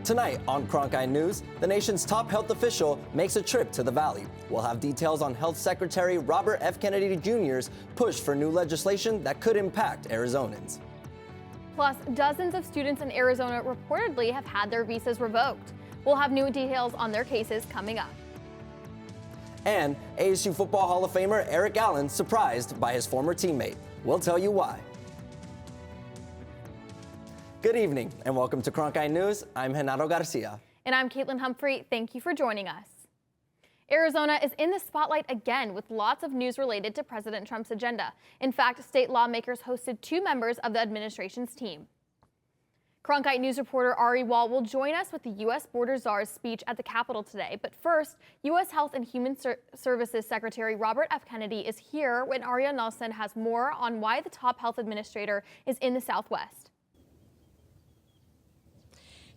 Tonight on Cronkite News, the nation's top health official makes a trip to the Valley. We'll have details on Health Secretary Robert F. Kennedy Jr.'s push for new legislation that could impact Arizonans. Plus, dozens of students in Arizona reportedly have had their visas revoked. We'll have new details on their cases coming up. And ASU Football Hall of Famer Eric Allen surprised by his former teammate. We'll tell you why. Good evening and welcome to Cronkite News. I'm Genaro Garcia. And I'm Caitlin Humphrey. Thank you for joining us. Arizona is in the spotlight again with lots of news related to President Trump's agenda. In fact, state lawmakers hosted 2 members of the administration's team. Cronkite News reporter Ari Wall will join us with the U.S. Border Czar's speech at the Capitol today. But first, U.S. Health and Human Services Secretary Robert F. Kennedy is here when Aria Nelson has more on why the top health administrator is in the Southwest.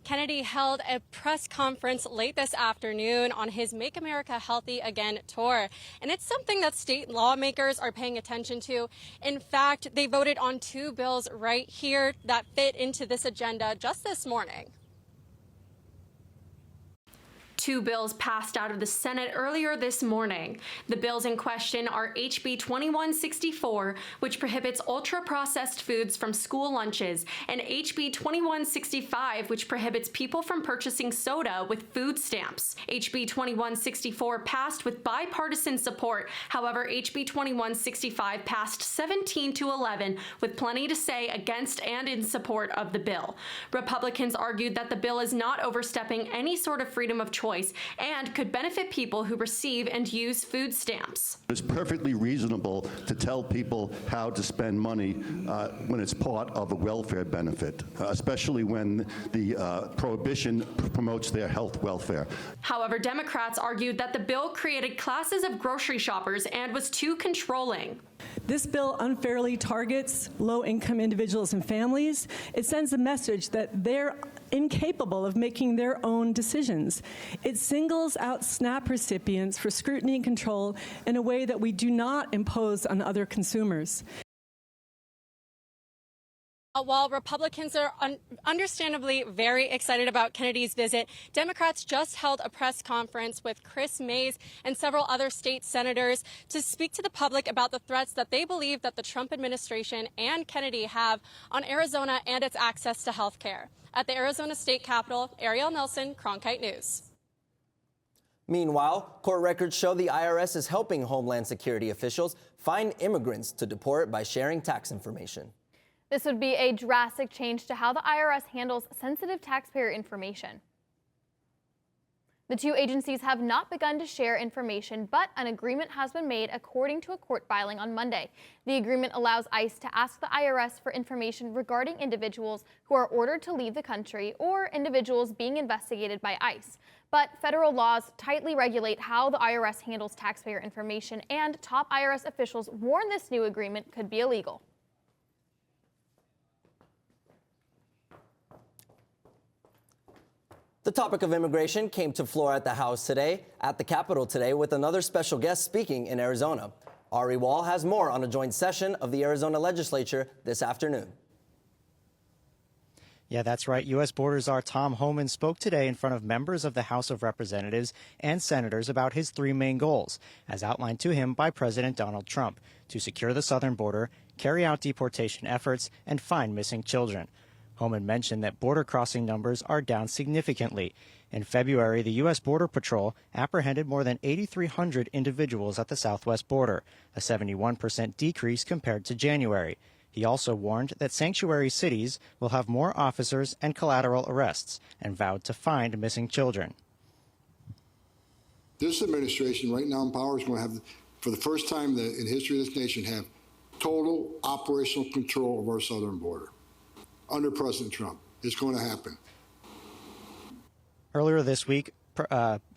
Kennedy held a press conference late this afternoon on his Make America Healthy Again tour. And it's something that state lawmakers are paying attention to. In fact, they voted on 2 bills right here that fit into this agenda just this morning. 2 bills passed out of the Senate earlier this morning. The bills in question are HB 2164, which prohibits ultra-processed foods from school lunches, and HB 2165, which prohibits people from purchasing soda with food stamps. HB 2164 passed with bipartisan support. However, HB 2165 passed 17-11, with plenty to say against and in support of the bill. Republicans argued that the bill is not overstepping any sort of freedom of choice and could benefit people who receive and use food stamps. It's perfectly reasonable to tell people how to spend money when it's part of a welfare benefit, especially when the prohibition promotes their health welfare. However, Democrats argued that the bill created classes of grocery shoppers and was too controlling. This bill unfairly targets low-income individuals and families. It sends a message that they're incapable of making their own decisions. It singles out SNAP recipients for scrutiny and control in a way that we do not impose on other consumers. While Republicans are understandably very excited about Kennedy's visit, Democrats just held a press conference with Chris Mays and several other state senators to speak to the public about the threats that they believe that the Trump administration and Kennedy have on Arizona and its access to health care. At the Arizona State Capitol, Ariel Nelson, Cronkite News. Meanwhile, court records show the IRS is helping Homeland Security officials find immigrants to deport by sharing tax information. This would be a drastic change to how the IRS handles sensitive taxpayer information. The 2 agencies have not begun to share information, but an agreement has been made according to a court filing on Monday. The agreement allows ICE to ask the IRS for information regarding individuals who are ordered to leave the country or individuals being investigated by ICE. But federal laws tightly regulate how the IRS handles taxpayer information, and top IRS officials warn this new agreement could be illegal. The topic of immigration came to floor at the House today, at the Capitol today, with another special guest speaking in Arizona. Ari Wall has more on a joint session of the Arizona legislature this afternoon. Yeah, that's right. U.S. Border Czar Tom Homan spoke today in front of members of the House of Representatives and senators about his 3 main goals, as outlined to him by President Donald Trump, to secure the southern border, carry out deportation efforts, and find missing children. Homan mentioned that border crossing numbers are down significantly. In February, the U.S. Border Patrol apprehended more than 8,300 individuals at the southwest border, a 71% decrease compared to January. He also warned that sanctuary cities will have more officers and collateral arrests, and vowed to find missing children. This administration right now in power is going to have, for the first time in history of this nation, have total operational control of our southern border. Under President Trump. It's going to happen. Earlier this week,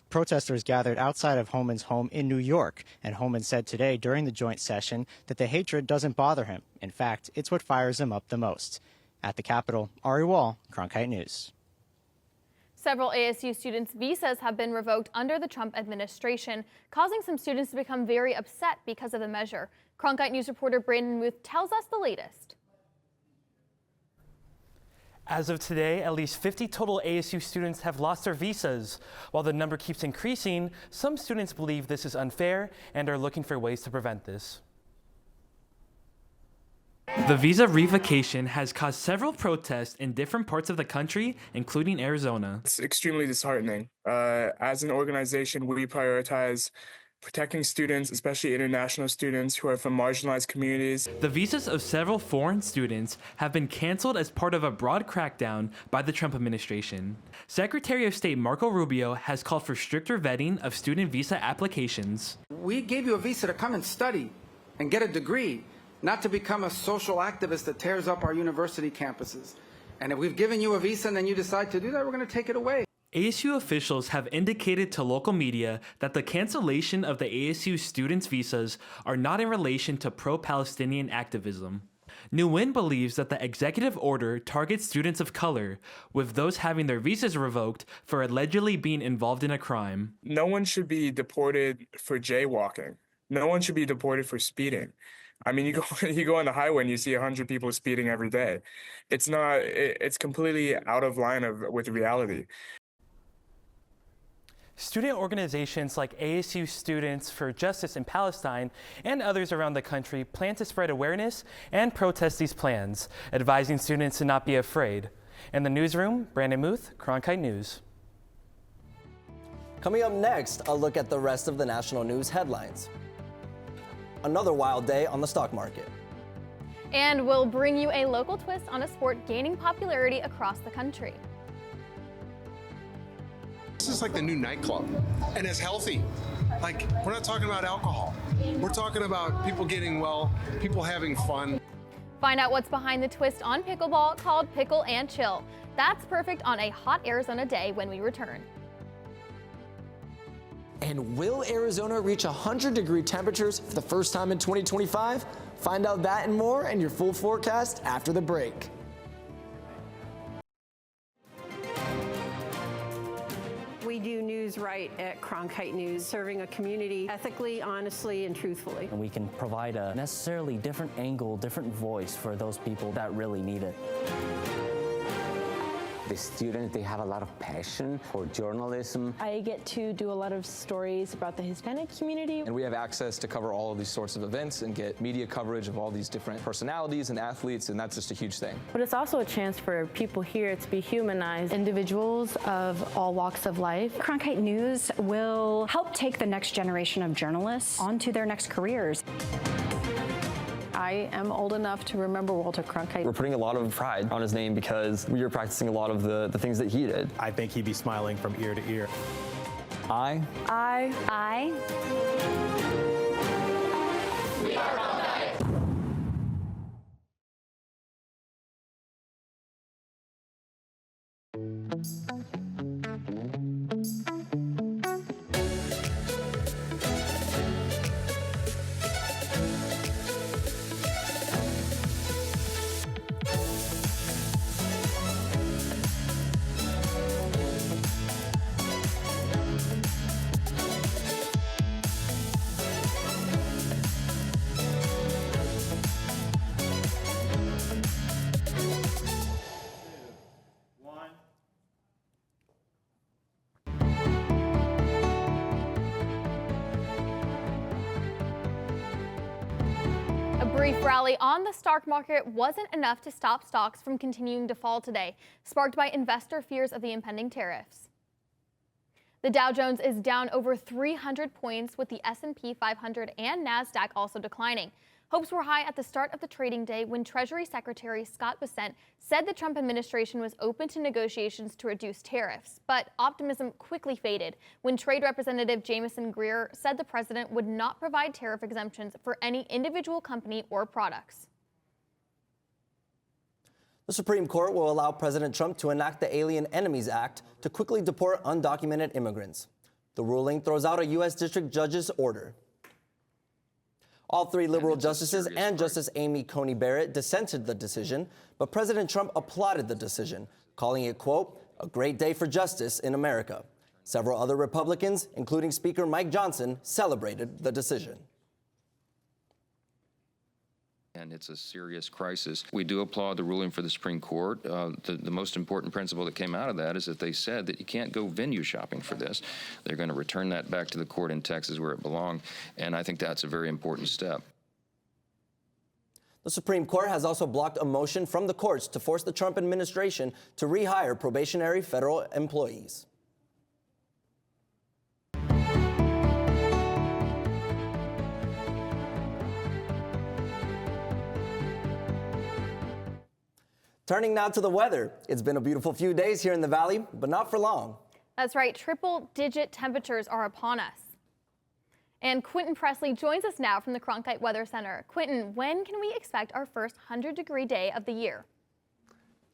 protesters gathered outside of Homan's home in New York, and Homan said today during the joint session that the hatred doesn't bother him. In fact, it's what fires him up the most. At the Capitol, Ari Wall, Cronkite News. Several ASU students' visas have been revoked under the Trump administration, causing some students to become very upset because of the measure. Cronkite News reporter Brandon Muth tells us the latest. As of today, at least 50 total ASU students have lost their visas. While the number keeps increasing, some students believe this is unfair and are looking for ways to prevent this. The visa revocation has caused several protests in different parts of the country, including Arizona. It's extremely disheartening. As an organization, we prioritize protecting students, especially international students who are from marginalized communities. The visas of several foreign students have been canceled as part of a broad crackdown by the Trump administration. Secretary of State Marco Rubio has called for stricter vetting of student visa applications. We gave you a visa to come and study and get a degree, not to become a social activist that tears up our university campuses. And if we've given you a visa and then you decide to do that, we're going to take it away. ASU officials have indicated to local media that the cancellation of the ASU students' visas are not in relation to pro-Palestinian activism. New Wind believes that the executive order targets students of color, with those having their visas revoked for allegedly being involved in a crime. No one should be deported for jaywalking. No one should be deported for speeding. I mean, you go on the highway and you see 100 people speeding every day. It's completely out of line with reality. Student organizations like ASU Students for Justice in Palestine and others around the country plan to spread awareness and protest these plans, advising students to not be afraid. In the newsroom, Brandon Muth, Cronkite News. Coming up next, a look at the rest of the national news headlines. Another wild day on the stock market. And we'll bring you a local twist on a sport gaining popularity across the country. This is like the new nightclub, and it's healthy. Like, we're not talking about alcohol. We're talking about people getting well, people having fun. Find out what's behind the twist on pickleball called Pickle and Chill. That's perfect on a hot Arizona day when we return. And will Arizona reach 100-degree temperatures for the first time in 2025? Find out that and more in your full forecast after the break. We do news right at Cronkite News, serving a community ethically, honestly, and truthfully. And we can provide a necessarily different angle, different voice for those people that really need it. The students, they have a lot of passion for journalism. I get to do a lot of stories about the Hispanic community. And we have access to cover all of these sorts of events and get media coverage of all these different personalities and athletes, and that's just a huge thing. But it's also a chance for people here to be humanized. Individuals of all walks of life. Cronkite News will help take the next generation of journalists onto their next careers. I am old enough to remember Walter Cronkite. We're putting a lot of pride on his name because we are practicing a lot of the things that he did. I think he'd be smiling from ear to ear. I. We are Cronkite. A brief rally on the stock market wasn't enough to stop stocks from continuing to fall today, sparked by investor fears of the impending tariffs. The Dow Jones is down over 300 points, with the S&P 500 and NASDAQ also declining. Hopes were high at the start of the trading day when Treasury Secretary Scott Bessent said the Trump administration was open to negotiations to reduce tariffs. But optimism quickly faded when Trade Representative Jamieson Greer said the president would not provide tariff exemptions for any individual company or products. The Supreme Court will allow President Trump to enact the Alien Enemies Act to quickly deport undocumented immigrants. The ruling throws out a U.S. District Judge's order. All three liberal justices and Justice Amy Coney Barrett dissented the decision, but President Trump applauded the decision, calling it, quote, a great day for justice in America. Several other Republicans, including Speaker Mike Johnson, celebrated the decision. And it's a serious crisis. We do applaud the ruling for the Supreme Court. The most important principle that came out of that is that they said that you can't go venue shopping for this. They're going to return that back to the court in Texas where it belonged, and I think that's a very important step. The Supreme Court has also blocked a motion from the courts to force the Trump administration to rehire probationary federal employees. Turning now to the weather. It's been a beautiful few days here in the Valley, but not for long. That's right, triple-digit temperatures are upon us. And Quentin Presley joins us now from the Cronkite Weather Center. Quentin, when can we expect our first 100-degree day of the year?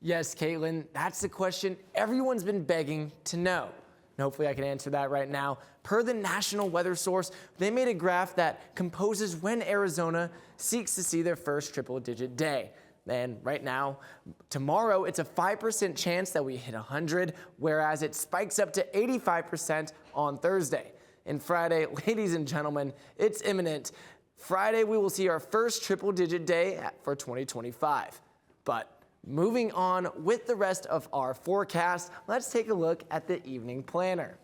Yes, Caitlin, that's the question everyone's been begging to know. And hopefully I can answer that right now. Per the National Weather Source, they made a graph that composes when Arizona seeks to see their first triple-digit day. And right now, tomorrow, it's a 5% chance that we hit 100, whereas it spikes up to 85% on Thursday. And Friday, ladies and gentlemen, it's imminent. Friday, we will see our first triple-digit day for 2025. But moving on with the rest of our forecast, let's take a look at the evening planner.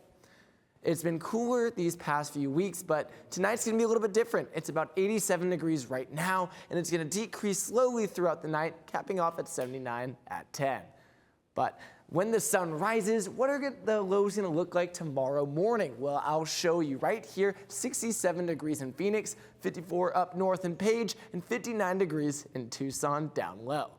It's been cooler these past few weeks, but tonight's going to be a little bit different. It's about 87 degrees right now, and it's going to decrease slowly throughout the night, capping off at 79 at 10. But when the sun rises, what are the lows going to look like tomorrow morning? Well, I'll show you right here. 67 degrees in Phoenix, 54 up north in Page, and 59 degrees in Tucson down low.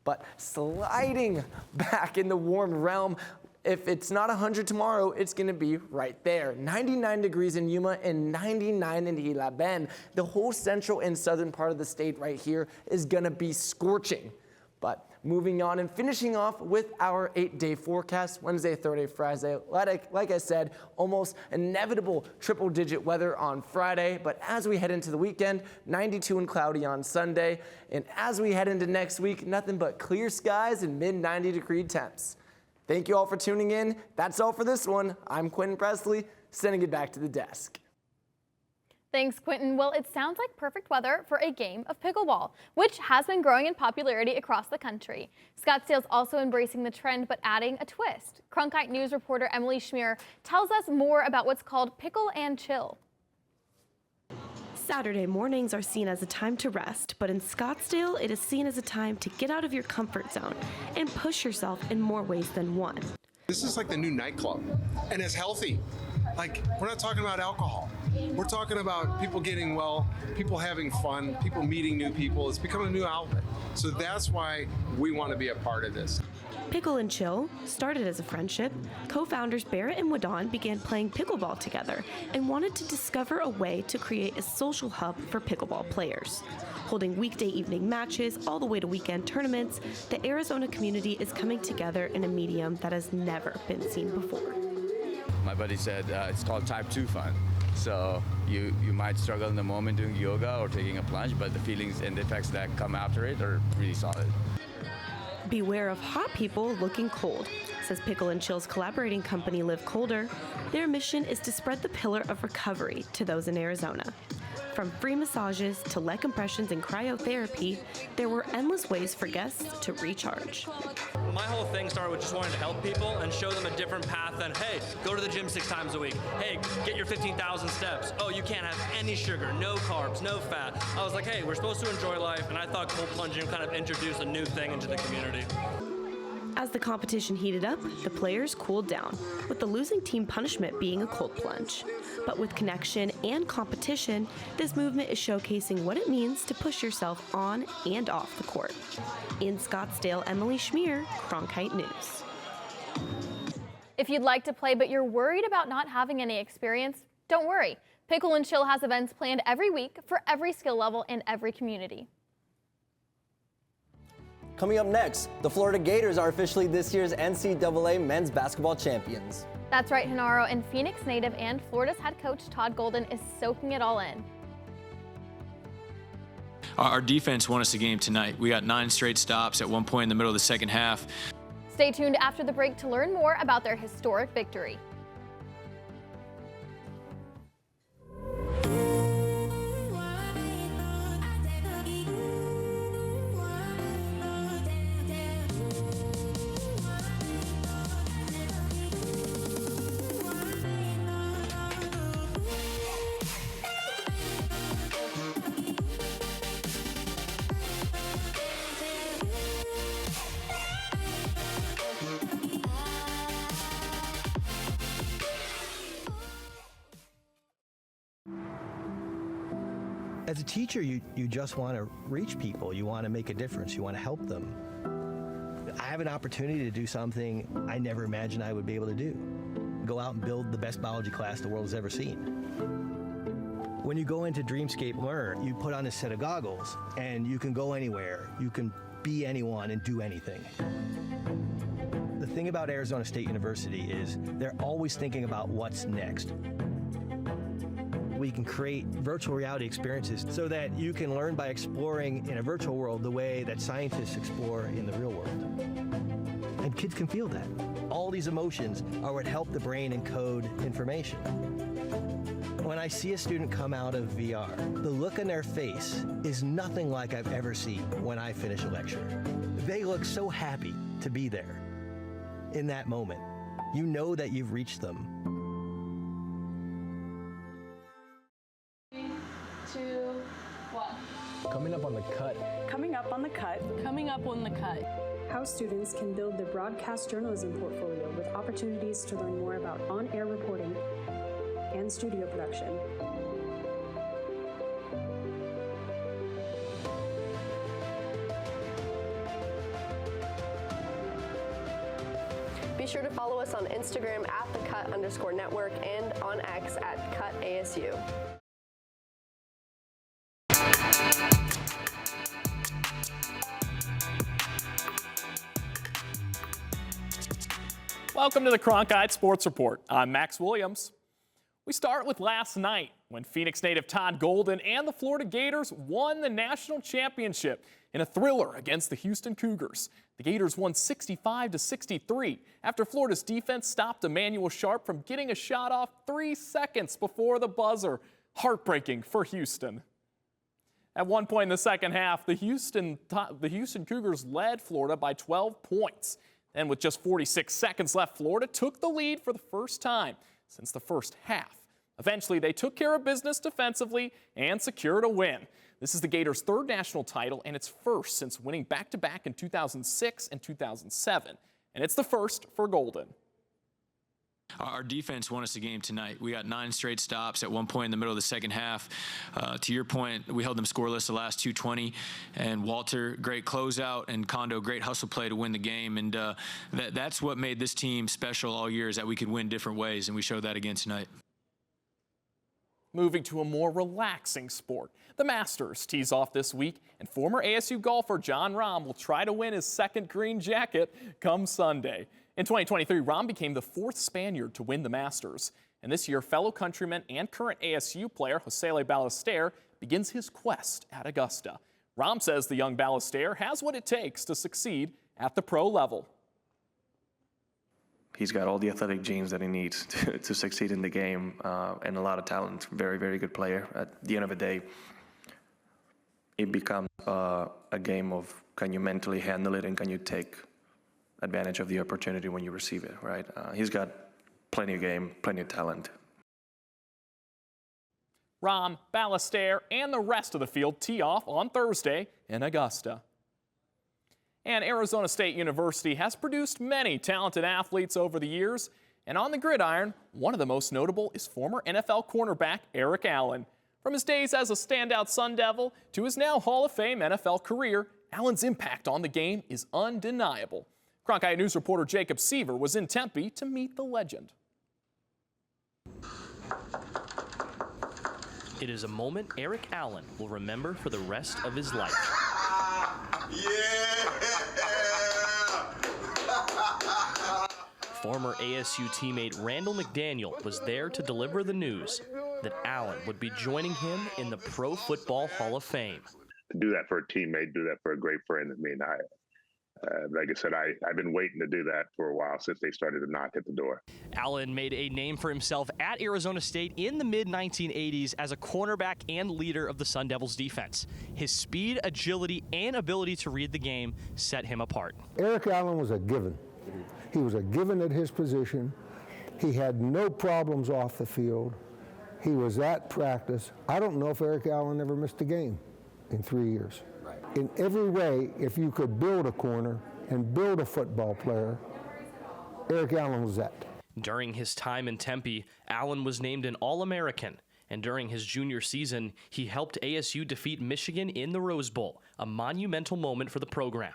But sliding back in the warm realm, if it's not 100 tomorrow, it's going to be right there. 99 degrees in Yuma and 99 in Gila Bend. The whole central and southern part of the state right here is going to be scorching. But moving on and finishing off with our 8-day forecast, Wednesday, Thursday, Friday. Like I said, almost inevitable triple-digit weather on Friday. But as we head into the weekend, 92 and cloudy on Sunday. And as we head into next week, nothing but clear skies and mid-90-degree temps. Thank you all for tuning in. That's all for this one. I'm Quentin Presley, sending it back to the desk. Thanks, Quentin. Well, it sounds like perfect weather for a game of pickleball, which has been growing in popularity across the country. Scottsdale's also embracing the trend, but adding a twist. Cronkite News reporter Emily Schmier tells us more about what's called pickle and chill. Saturday mornings are seen as a time to rest, but in Scottsdale, it is seen as a time to get out of your comfort zone and push yourself in more ways than one. This is like the new nightclub, and it's healthy. Like, we're not talking about alcohol. We're talking about people getting well, people having fun, people meeting new people. It's become a new outlet. So that's why we want to be a part of this. Pickle and Chill started as a friendship. Co-founders Barrett and Wadon began playing pickleball together and wanted to discover a way to create a social hub for pickleball players. Holding weekday evening matches all the way to weekend tournaments, the Arizona community is coming together in a medium that has never been seen before. My buddy said it's called type 2 fun. So you might struggle in the moment doing yoga or taking a plunge, but the feelings and the effects that come after it are really solid. Beware of hot people looking cold, says Pickle and Chill's collaborating company Live Colder. Their mission is to spread the pillar of recovery to those in Arizona. From free massages to leg compressions and cryotherapy, there were endless ways for guests to recharge. My whole thing started with just wanting to help people and show them a different path than, hey, go to the gym 6 times a week. Hey, get your 15,000 steps. Oh, you can't have any sugar, no carbs, no fat. I was like, hey, we're supposed to enjoy life, and I thought cold plunging kind of introduced a new thing into the community. As the competition heated up, the players cooled down, with the losing team punishment being a cold plunge. But with connection and competition, this movement is showcasing what it means to push yourself on and off the court. In Scottsdale, Emily Schmier, Cronkite News. If you'd like to play but you're worried about not having any experience, don't worry. Pickle and Chill has events planned every week for every skill level in every community. Coming up next, the Florida Gators are officially this year's NCAA men's basketball champions. That's right, Genaro, and Phoenix native and Florida's head coach Todd Golden is soaking it all in. Our defense won us the game tonight. We got 9 straight stops at one point in the middle of the second half. Stay tuned after the break to learn more about their historic victory. As a teacher, you just want to reach people. You want to make a difference. You want to help them. I have an opportunity to do something I never imagined I would be able to do. Go out and build the best biology class the world has ever seen. When you go into Dreamscape Learn, you put on a set of goggles and you can go anywhere. You can be anyone and do anything. The thing about Arizona State University is they're always thinking about what's next. We can create virtual reality experiences so that you can learn by exploring in a virtual world the way that scientists explore in the real world. And kids can feel that. All these emotions are what help the brain encode information. When I see a student come out of VR, the look on their face is nothing like I've ever seen when I finish a lecture. They look so happy to be there in that moment. You know that you've reached them. 3, 2, 1. Coming up on the cut. Coming up on the cut. Coming up on the cut. How students can build their broadcast journalism portfolio with opportunities to learn more about on-air reporting and studio production. Be sure to follow us on Instagram at @thecut_network and on X at @CutASU. Welcome to the Cronkite Sports Report. I'm Max Williams. We start with last night when Phoenix native Todd Golden and the Florida Gators won the national championship in a thriller against the Houston Cougars. The Gators won 65-63 after Florida's defense stopped Emmanuel Sharp from getting a shot off 3 seconds before the buzzer. Heartbreaking for Houston. At one point in the second half, the Houston Cougars led Florida by 12 points. And with just 46 seconds left, Florida took the lead for the first time since the first half. Eventually, they took care of business defensively and secured a win. This is the Gators' third national title and its first since winning back-to-back in 2006 and 2007. And it's the first for Golden. Our defense won us the game tonight. We got 9 straight stops at one point in the middle of the second half. To your point, we held them scoreless the last 2:20. And Walter, great closeout, and Kondo, great hustle play to win the game. And that's what made this team special all year, is that we could win different ways, and we showed that again tonight. Moving to a more relaxing sport. The Masters tees off this week, and former ASU golfer Jon Rahm will try to win his second green jacket come Sunday. In 2023, Rahm became the 4th Spaniard to win the Masters. And this year, fellow countryman and current ASU player Josele Ballester begins his quest at Augusta. Rahm says the young Ballester has what it takes to succeed at the pro level. He's got all the athletic genes that he needs to succeed in the game, and a lot of talent. Very, very good player. At the end of the day, it becomes a game of, can you mentally handle it and can you take advantage of the opportunity when you receive it, right? He's got plenty of game, plenty of talent. Rahm, Ballester, and the rest of the field tee off on Thursday in Augusta. And Arizona State University has produced many talented athletes over the years. And on the gridiron, one of the most notable is former NFL cornerback Eric Allen. From his days as a standout Sun Devil to his now Hall of Fame NFL career, Allen's impact on the game is undeniable. Cronkite News reporter Jacob Seaver was in Tempe to meet the legend. It is a moment Eric Allen will remember for the rest of his life. Former ASU teammate Randall McDaniel was there to deliver the news that Allen would be joining him in the Pro Football Hall of Fame. To do that for a teammate, do that for a great friend, like I said, I've been waiting to do that for a while since they started to knock at the door. Allen made a name for himself at Arizona State in the mid-1980s as a cornerback and leader of the Sun Devils defense. His speed, agility, and ability to read the game set him apart. Eric Allen was a given. He was a given at his position. He had no problems off the field. He was at practice. I don't know if Eric Allen ever missed a game in 3 years. In every way, if you could build a corner and build a football player, Eric Allen was that. During his time in Tempe, Allen was named an All-American And during his junior season, he helped ASU defeat Michigan in the Rose Bowl, a monumental moment for the program.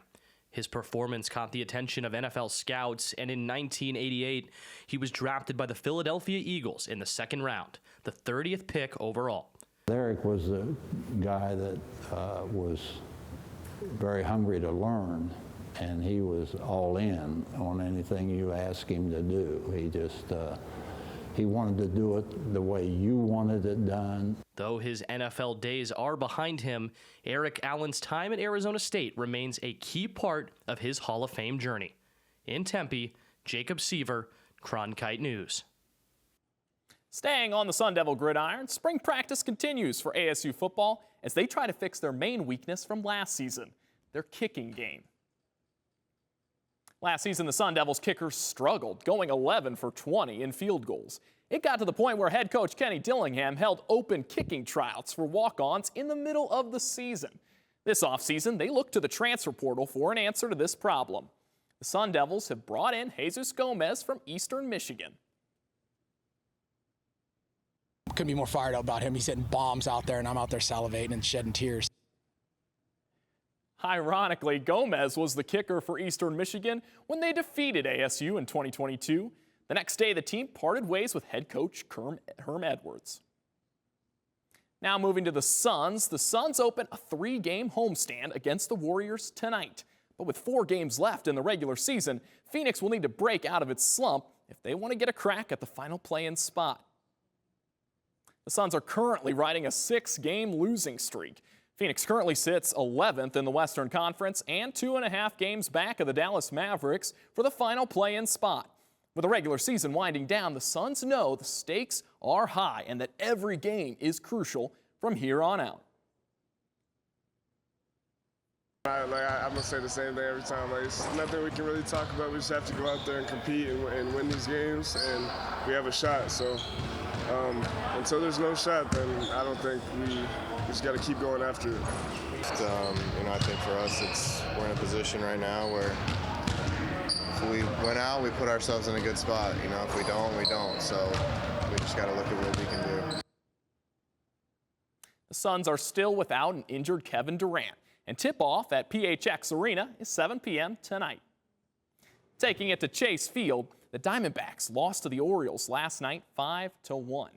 His performance caught the attention of NFL scouts, and in 1988, he was drafted by the Philadelphia Eagles in the second round, the 30th pick overall. Eric was a guy that was very hungry to learn, and he was all in on anything you asked him to do. He just he wanted to do it the way you wanted it done. Though his NFL days are behind him, Eric Allen's time at Arizona State remains a key part of his Hall of Fame journey. In Tempe, Jacob Seaver, Cronkite News. Staying on the Sun Devil gridiron, spring practice continues for ASU football as they try to fix their main weakness from last season, their kicking game. Last season, the Sun Devils kickers struggled, going 11 for 20 in field goals. It got to the point where head coach Kenny Dillingham held open kicking tryouts for walk-ons in the middle of the season. This offseason, they looked to the transfer portal for an answer to this problem. The Sun Devils have brought in Jesus Gomez from Eastern Michigan. Couldn't be more fired up about him. He's hitting bombs out there, and I'm out there salivating and shedding tears. Ironically, Gomez was the kicker for Eastern Michigan when they defeated ASU in 2022. The next day, the team parted ways with head coach Herm Edwards. Now moving to the Suns open a 3-game homestand against the Warriors tonight. But with 4 games left in the regular season, Phoenix will need to break out of its slump if they want to get a crack at the final play-in spot. The Suns are currently riding a 6-game losing streak. Phoenix currently sits 11th in the Western Conference and 2.5 games back of the Dallas Mavericks for the final play-in spot. With the regular season winding down, the Suns know the stakes are high and that every game is crucial from here on out. I'm going to say the same thing every time. It's nothing we can really talk about. We just have to go out there and compete and win these games, and we have a shot. So until there's no shot, then I don't think we just got to keep going after it. I think for us, we're in a position right now where if we win out, we put ourselves in a good spot. If we don't, we don't. So we just got to look at what we can do. The Suns are still without an injured Kevin Durant, and tip-off at PHX Arena is 7 p.m. tonight. Taking it to Chase Field, the Diamondbacks lost to the Orioles last night 5-1.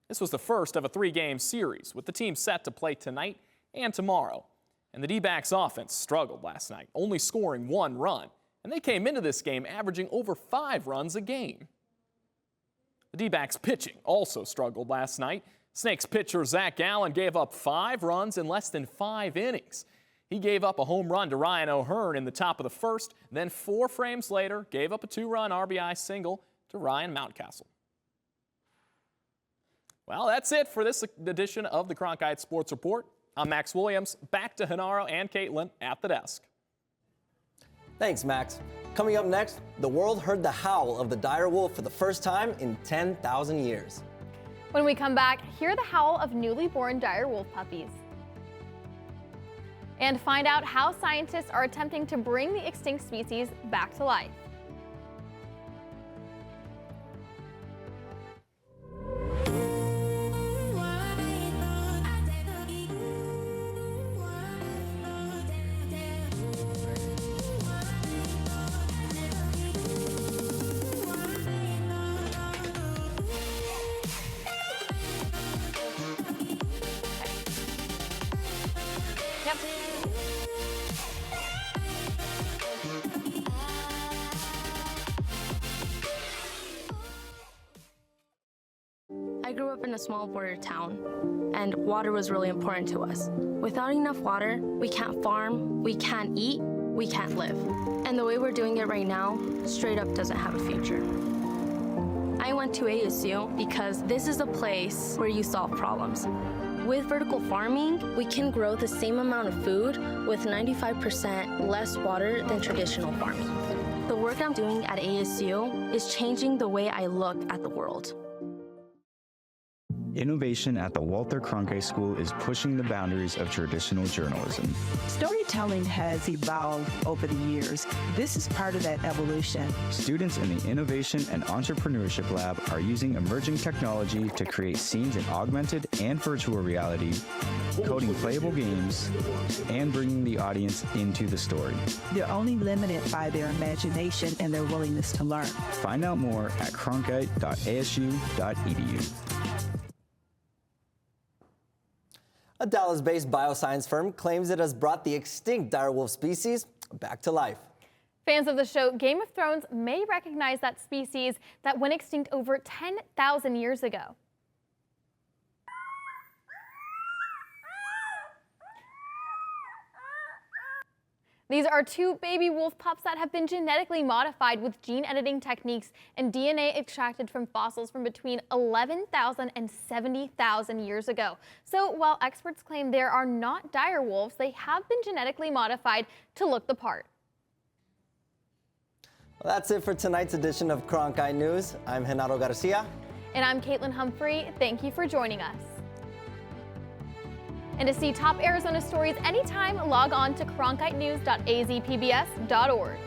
This was the first of a 3-game series, with the team set to play tonight and tomorrow. And the D-backs offense struggled last night, only scoring 1 run, and they came into this game averaging over 5 runs a game. The D-backs pitching also struggled last night. Snakes pitcher Zach Gallen gave up 5 runs in less than 5 innings. He gave up a home run to Ryan O'Hearn in the top of the first, then 4 frames later gave up a 2-run RBI single to Ryan Mountcastle. Well, that's it for this edition of the Cronkite Sports Report. I'm Max Williams. Back to Genaro and Caitlin at the desk. Thanks, Max. Coming up next, the world heard the howl of the dire wolf for the first time in 10,000 years. When we come back, hear the howl of newly born dire wolf puppies. And find out how scientists are attempting to bring the extinct species back to life. I grew up in a small border town, and water was really important to us. Without enough water, we can't farm, we can't eat, we can't live. And the way we're doing it right now, straight up doesn't have a future. I went to ASU because this is a place where you solve problems. With vertical farming, we can grow the same amount of food with 95% less water than traditional farming. The work I'm doing at ASU is changing the way I look at the world. Innovation at the Walter Cronkite School is pushing the boundaries of traditional journalism. Storytelling has evolved over the years. This is part of that evolution. Students in the Innovation and Entrepreneurship Lab are using emerging technology to create scenes in augmented and virtual reality, coding playable games, and bringing the audience into the story. They're only limited by their imagination and their willingness to learn. Find out more at cronkite.asu.edu. A Dallas-based bioscience firm claims it has brought the extinct direwolf species back to life. Fans of the show Game of Thrones may recognize that species that went extinct over 10,000 years ago. These are two baby wolf pups that have been genetically modified with gene editing techniques and DNA extracted from fossils from between 11,000 and 70,000 years ago. So while experts claim there are not dire wolves, they have been genetically modified to look the part. Well, that's it for tonight's edition of Cronkite News. I'm Genaro Garcia. And I'm Caitlin Humphrey. Thank you for joining us. And to see top Arizona stories anytime, log on to cronkitenews.azpbs.org.